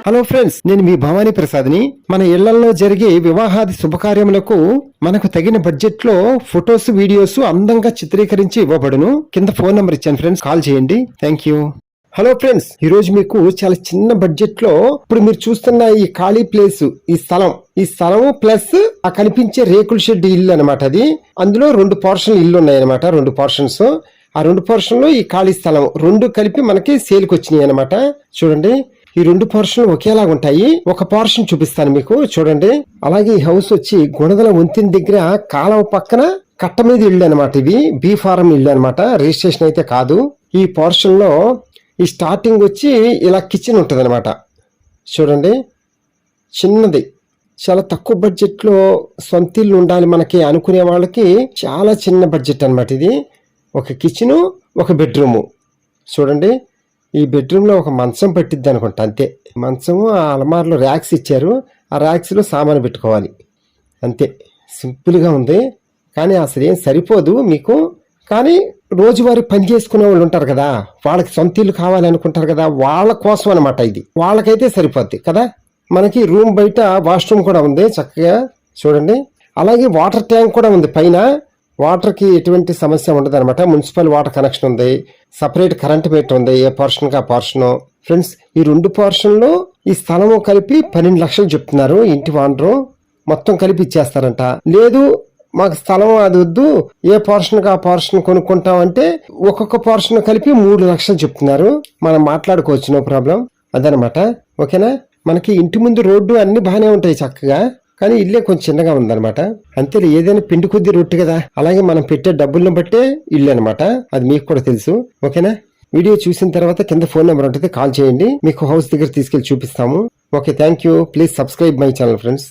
Hello friends, నేను మీ భవానీ ప్రసాద్ని. మన ఇళ్లలో జరిగే వివాహాది శుభకార్యములకు మనకు తగిన బడ్జెట్ లో ఫొటోస్, వీడియోస్ అందంగా చిత్రీకరించి ఇవ్వబడును. కింద ఫోన్ నంబర్ ఇచ్చాను ఫ్రెండ్స్, కాల్ చేయండి. Thank you. హలో ఫ్రెండ్స్, ఈ రోజు మీకు చాలా చిన్న బడ్జెట్ లో ఇప్పుడు మీరు చూస్తున్న ఈ ఖాళీ ప్లేస్, ఈ స్థలం ప్లస్ ఆ కనిపించే రేకుల షెడ్ ఇల్లు అనమాట. అది అందులో 2 పోర్షన్ ఇల్లు ఉన్నాయి అనమాట. 2 పోర్షన్స్. ఆ 2 పోర్షన్ లో ఈ ఖాళీ స్థలం 2 కలిపి మనకి సేల్కి వచ్చినాయి అనమాట. చూడండి, ఈ 2 పోర్షన్లు ఒకేలాగా ఉంటాయి. ఒక పోర్షన్ చూపిస్తాను మీకు, చూడండి. అలాగే ఈ హౌస్ వచ్చి గుణదల వంతెన దగ్గర కాలువ పక్కన కట్ట మీద ఇల్లు అనమాట. ఇది బీ ఫారం ఇల్లు అనమాట, రిజిస్ట్రేషన్ అయితే కాదు. ఈ పోర్షన్ లో ఈ స్టార్టింగ్ వచ్చి ఇలా కిచెన్ ఉంటుంది అనమాట. చూడండి, చిన్నది, చాలా తక్కువ బడ్జెట్ లో సొంత ఇల్లు ఉండాలి మనకి అనుకునే వాళ్ళకి చాలా చిన్న బడ్జెట్ అనమాట. ఇది ఒక కిచెను, ఒక బెడ్రూము. చూడండి, ఈ బెడ్రూమ్ లో ఒక మంచం పట్టిద్ది అనుకుంటా, అంతే. మంచము, ఆ అలమార్లో ర్యాక్స్ ఇచ్చారు, ఆ ర్యాక్స్ లో సామాను పెట్టుకోవాలి, అంతే. సింపుల్ గా ఉంది, కానీ అసలు ఏం సరిపోదు మీకు. కానీ రోజువారీ పని చేసుకునే వాళ్ళు ఉంటారు కదా, వాళ్ళకి సొంత ఇల్లు కావాలి అనుకుంటారు కదా, వాళ్ళ కోసం అనమాట ఇది. వాళ్ళకైతే సరిపోద్ది కదా. మనకి రూమ్ బయట వాష్రూమ్ కూడా ఉంది చక్కగా, చూడండి. అలాగే వాటర్ ట్యాంక్ కూడా ఉంది పైన. వాటర్ కి ఎటువంటి సమస్య ఉండదు అనమాట. మున్సిపల్ వాటర్ కనెక్షన్ ఉంది, సపరేట్ కరెంట్ మీటర్ ఉంది, ఏ పోర్షన్ కా పోర్షన్. ఫ్రెండ్స్, ఈ 2 పోర్షన్లు ఈ స్థలము కలిపి 12 లక్షలు చెప్తున్నారు ఇంటి ఓనరు. మొత్తం కలిపి ఇచ్చేస్తారంట. లేదు మాకు స్థలం అది వద్దు, ఏ పోర్షన్ కా పోర్షన్ కొనుక్కుంటామంటే ఒక్కొక్క పోర్షన్ కలిపి 3 లక్షలు చెప్తున్నారు. మనం మాట్లాడుకోవచ్చు, నో ప్రాబ్లం. అదనమాట, ఓకేనా. మనకి ఇంటి ముందు రోడ్డు అన్ని బాగానే ఉంటాయి చక్కగా, కానీ ఇల్లే కొంచెం చిన్నగా ఉందన్నమాట. అంతే, ఏదైనా పిండి కొద్ది రొట్టు కదా. అలాగే మనం పెట్టే డబ్బులను బట్టే ఇల్లు అనమాట, అది మీకు కూడా తెలుసు, ఓకేనా. వీడియో చూసిన తర్వాత కింద ఫోన్ నెంబర్ ఉంటుంది, కాల్ చేయండి. మీకు హౌస్ దగ్గర తీసుకెళ్లి చూపిస్తాము. Okay, thank you. Please subscribe my channel friends.